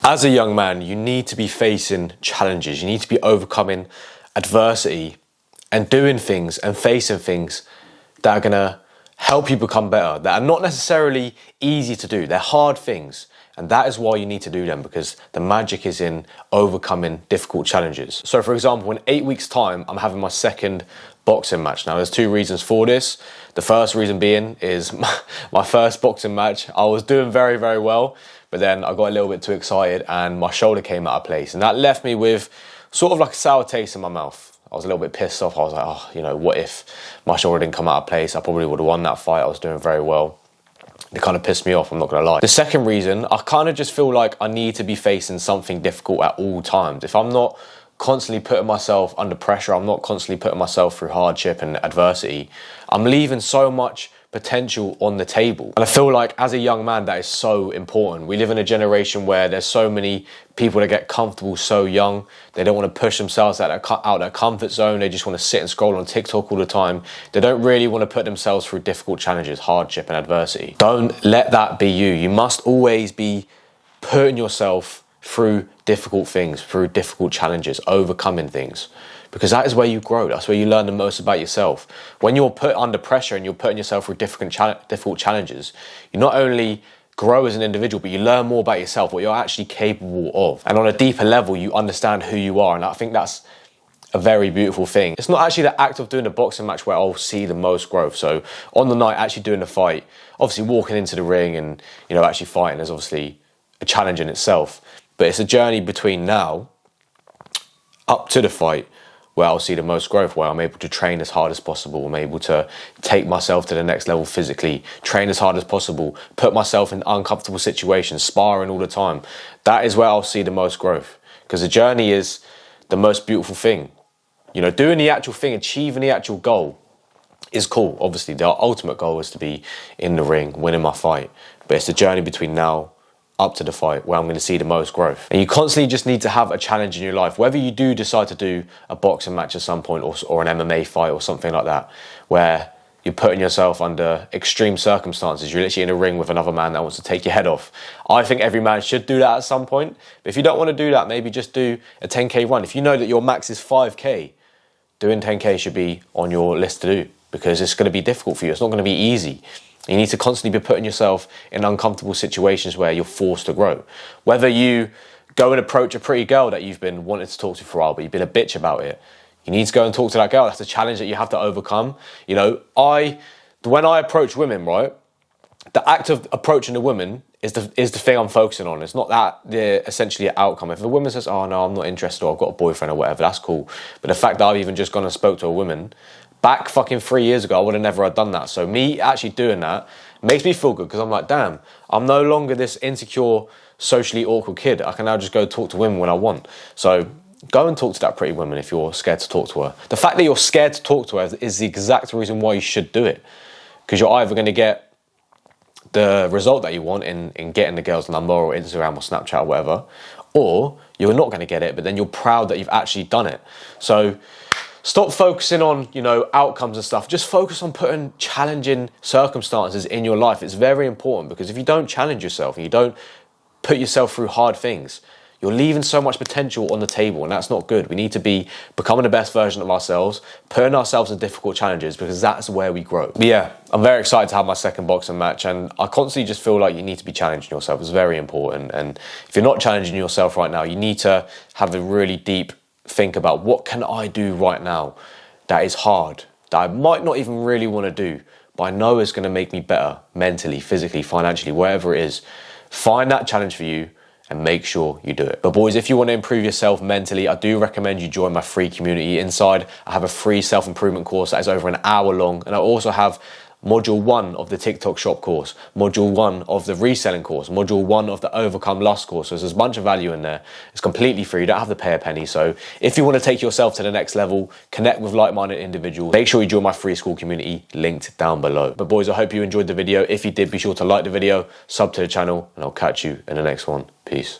As a young man, you need to be facing challenges. You need to be overcoming adversity and doing things and facing things that are gonna help you become better, that are not necessarily easy to do. They're hard things. And that is why you need to do them, because the magic is in overcoming difficult challenges. So for example, in 8 weeks' time, I'm having my second boxing match. Now there's two reasons for this. The first reason being is my first boxing match, I was doing very, very well, but then I got a little bit too excited and my shoulder came out of place. And that left me with sort of like a sour taste in my mouth. I was a little bit pissed off. I was like, oh, you know, what if my shoulder didn't come out of place? I probably would have won that fight. I was doing very well. It kind of pissed me off, I'm not gonna lie. The second reason, I kind of just feel like I need to be facing something difficult at all times. If I'm not constantly putting myself under pressure, I'm not constantly putting myself through hardship and adversity, I'm leaving so much potential on the table. And I feel like as a young man, that is so important. We live in a generation where there's so many people that get comfortable so young. They don't want to push themselves out of their comfort zone. They just want to sit and scroll on TikTok all the time. They don't really want to put themselves through difficult challenges, hardship and adversity. Don't let that be you. You must always be putting yourself through difficult things, through difficult challenges, overcoming things. Because that is where you grow. That's where you learn the most about yourself. When you're put under pressure and you're putting yourself through difficult challenges, you not only grow as an individual, but you learn more about yourself, what you're actually capable of. And on a deeper level, you understand who you are. And I think that's a very beautiful thing. It's not actually the act of doing a boxing match where I'll see the most growth. So on the night, actually doing the fight, obviously walking into the ring and, you know, actually fighting is obviously a challenge in itself. But it's a journey between now up to the fight where I'll see the most growth, where I'm able to train as hard as possible. I'm able to take myself to the next level physically, train as hard as possible, put myself in uncomfortable situations, sparring all the time. That is where I'll see the most growth, because the journey is the most beautiful thing. You know, doing the actual thing, achieving the actual goal is cool. Obviously, the ultimate goal is to be in the ring, winning my fight. But it's the journey between now up to the fight where I'm going to see the most growth. And you constantly just need to have a challenge in your life, whether you do decide to do a boxing match at some point or an MMA fight or something like that, where you're putting yourself under extreme circumstances. You're literally in a ring with another man that wants to take your head off. I think every man should do that at some point. But if you don't want to do that, maybe just do a 10K run. If you know that your max is 5K, doing 10K should be on your list to do, because it's going to be difficult for you. It's not going to be easy. You need to constantly be putting yourself in uncomfortable situations where you're forced to grow. Whether you go and approach a pretty girl that you've been wanting to talk to for a while, but you've been a bitch about it, you need to go and talk to that girl. That's a challenge that you have to overcome. You know, when I approach women, right, the act of approaching a woman is the thing I'm focusing on. It's not that the essentially outcome. If a woman says, oh no, I'm not interested, or I've got a boyfriend or whatever, that's cool. But the fact that I've even just gone and spoke to a woman, back fucking 3 years ago, I would have never have done that. So me actually doing that makes me feel good, because I'm like, damn, I'm no longer this insecure, socially awkward kid. I can now just go talk to women when I want. So go and talk to that pretty woman if you're scared to talk to her. The fact that you're scared to talk to her is the exact reason why you should do it. Because you're either going to get the result that you want in getting the girl's number or Instagram or Snapchat or whatever, or you're not going to get it, but then you're proud that you've actually done it. So stop focusing on, you know, outcomes and stuff. Just focus on putting challenging circumstances in your life. It's very important, because if you don't challenge yourself and you don't put yourself through hard things, you're leaving so much potential on the table, and that's not good. We need to be becoming the best version of ourselves, putting ourselves in difficult challenges, because that's where we grow. But yeah, I'm very excited to have my second boxing match, and I constantly just feel like you need to be challenging yourself. It's very important. And if you're not challenging yourself right now, you need to have a really deep think about, what can I do right now that is hard, that I might not even really want to do, but I know is going to make me better mentally, physically, financially, wherever it is. Find that challenge for you and make sure you do it. But boys, if you want to improve yourself mentally, I do recommend you join my free community. Inside, I have a free self-improvement course that is over an hour long, and I also have Module 1 of the TikTok shop course, Module 1 of the reselling course, Module 1 of the Overcome Lust course. So there's a bunch of value in there. It's completely free. You don't have to pay a penny. So if you want to take yourself to the next level, connect with like-minded individuals, make sure you join my free school community, linked down below. But boys, I hope you enjoyed the video. If you did, be sure to like the video, sub to the channel, and I'll catch you in the next one. Peace.